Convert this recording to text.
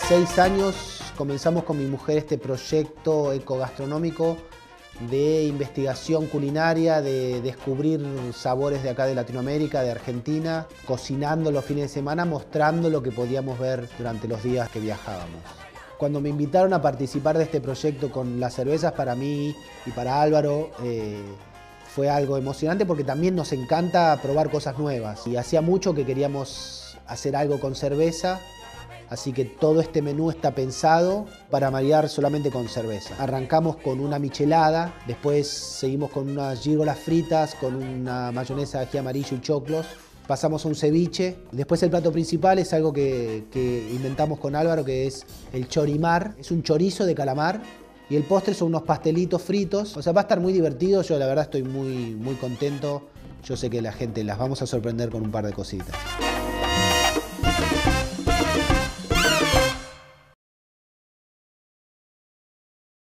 6 años comenzamos con mi mujer este proyecto ecogastronómico de investigación culinaria, de descubrir sabores de acá de Latinoamérica, de Argentina, cocinando los fines de semana, mostrando lo que podíamos ver durante los días que viajábamos. Cuando me invitaron a participar de este proyecto con las cervezas, para mí y para Álvaro, fue algo emocionante porque también nos encanta probar cosas nuevas. Y hacía mucho que queríamos hacer algo con cerveza, así que todo este menú está pensado para maridar solamente con cerveza. Arrancamos con una michelada, después seguimos con unas gírgolas fritas, con una mayonesa de ají amarillo y choclos. Pasamos a un ceviche. Después el plato principal es algo que inventamos con Álvaro, que es el chorimar. Es un chorizo de calamar. Y el postre son unos pastelitos fritos. O sea, va a estar muy divertido. Yo la verdad estoy muy contento. Yo sé que la gente las vamos a sorprender con un par de cositas.